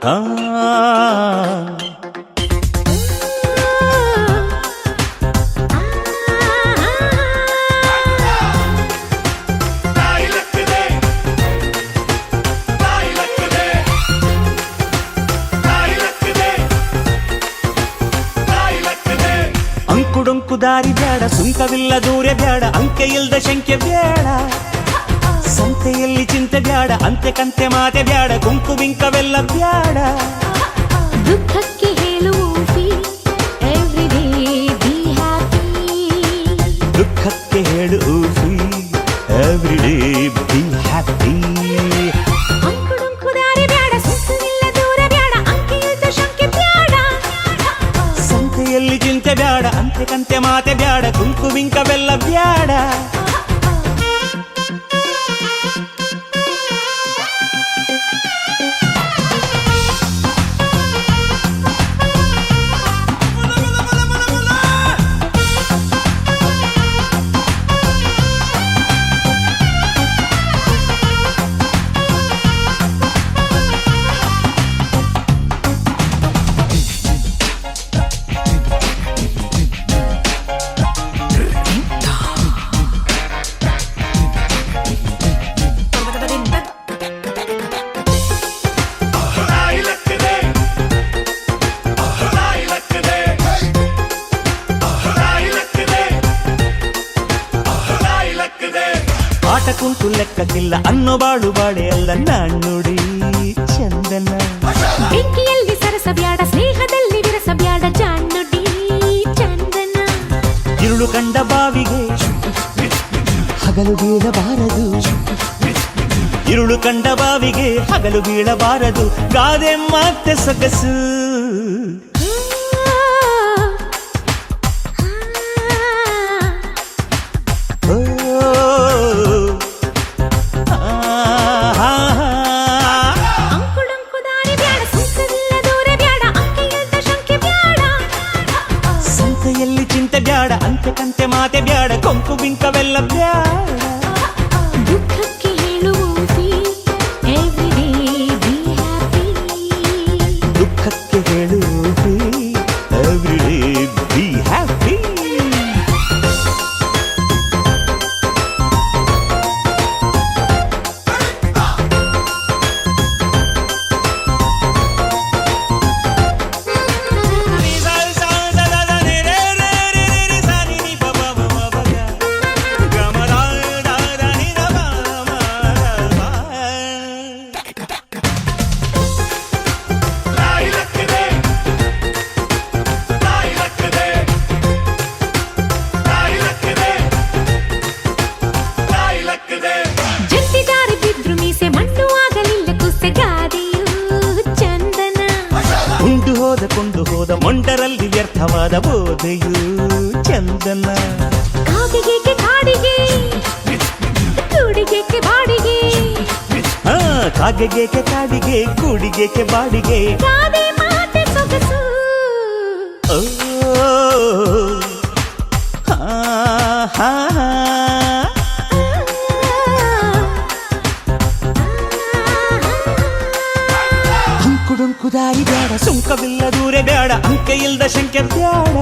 ಆ ಅಂಕುಡೊಂಕು ದಾರಿ ಬ್ಯಾಡ, ಸುಂಕವಿಲ್ಲ ದೂರ ಬ್ಯಾಡ, ಅಂಕೆ ಇಲ್ದ ಶಂಕೆ ಬ್ಯಾಡ, ಸಂತೆಯಲ್ಲಿ ಚಿಂತೆ ಬ್ಯಾಡ, ಅಂತೆ ಕಂತೆ ಮಾತೆ ಬ್ಯಾಡ, ಗುಂಪು ಬಿಂಕವೆಲ್ಲ ಬ್ಯಾಡ. ದುಃಖಕ್ಕೆ ಹೇಳುವ ಎವ್ರಿಡೇ ಬಿ ಹ್ಯಾಪಿ, ದುಃಖಕ್ಕೆ ಹೇಳು ಎವ್ರಿಡೇ ಬಿ ಹ್ಯಾಪಿ. ಅಂಕುಡೊಂಕು ದಾರಿ ಬ್ಯಾಡ, ಸುಂಕವಿಲ್ಲ ದೂರ ಬ್ಯಾಡ, ಅಂಕೆ ಇಲ್ದ ಶಂಕೆ ಬ್ಯಾಡ, ಸಂತೆಯಲ್ಲಿ ಚಿಂತೆ ಬ್ಯಾಡ, ಅಂತೆ ಕಂತೆ ಮಾತೆ ಬ್ಯಾಡ, ಗುಂಪು ಬಿಂಕವೆಲ್ಲ ಬ್ಯಾಡ. ಆಟ ಕುಂಟು ಲೆಕ್ಕಕ್ಕಿಲ್ಲ ಅನ್ನೋ ಬಾಳು ಬಾಳೆ ಅಲ್ಲ ನಾಣ್ಣುಡಿ ಚಂದನ. ಬೆಂಕಿಯಲ್ಲಿ ಸರಸ ಬ್ಯಾಡ, ಸ್ನೇಹದಲ್ಲಿ ವಿರಸ ಬ್ಯಾಡ, ಜಾಣ್ಣುಡಿ ಚಂದನ. ഇരുಳು ಕಂಡ ಬಾವಿಗೆ ಹಗಲು ಬೀಳಬಾರದು, ഇരുಳು ಕಂಡ ಬಾವಿಗೆ ಹಗಲು ಬೀಳಬಾರದು, ಗಾದೆ ಮತ್ತೆ ಸೊಗಸು. ಸಂತೆಯಲ್ಲಿ ಚಿಂತೆ ಬ್ಯಾಡ, ಅಂತೆ ಕಂತೆ ಮಾತೆ ಬ್ಯಾಡ, ಕೊಂಕು ಬಿಂಕವೆಲ್ಲ ಬ್ಯಾಡ. ದುಃಖಕ್ಕೆ ಹೇಳುವ ಎವ್ರಿಡೇ ಬಿ ಹ್ಯಾಪಿ, ದುಃಖಕ್ಕೆ ಹೇಳು ಎವ್ರಿಡೇ ಬಿ ಹ್ಯಾಪಿ. ಜಂತಿದಾರಿ ಬಿದ್ರು ಮೀಸೆ ಮಣ್ಣು ಆಗಲಿಲ್ಲ ಕುಸೆ, ಗಾದೆಯು ಚಂದನ. ಉಂಡು ಹೋದ ಕೊಂಡು ಹೋದ ಮೊಂಡರಲ್ಲಿ ವ್ಯರ್ಥವಾದ ಬೋಧೆಯು ಚಂದನ. ಕಾಗೆಗೇಕೆ ಕಾಡಿಗೆ, ಕೂಡಿಗೇಕೆ ಬಾಡಿಗೆ, ಕಾಗೆಗೇಕೆ ಕಾಡಿಗೆ, ಕೂಡಿಗೇಕೆ ಬಾಡಿಗೆ, ಗಾದೆ ಮಾತೆ ಸೊಗಸು. ಓ ಹಾ ಹಾ ಹಾ. ಅಂಕುಡೊಂಕು ದಾರಿ ಬ್ಯಾಡ, ಸುಂಕವಿಲ್ಲ ದೂರ ಬ್ಯಾಡ, ಅಂಕೆ ಇಲ್ದ ಶಂಕೆ ಬ್ಯಾಡ.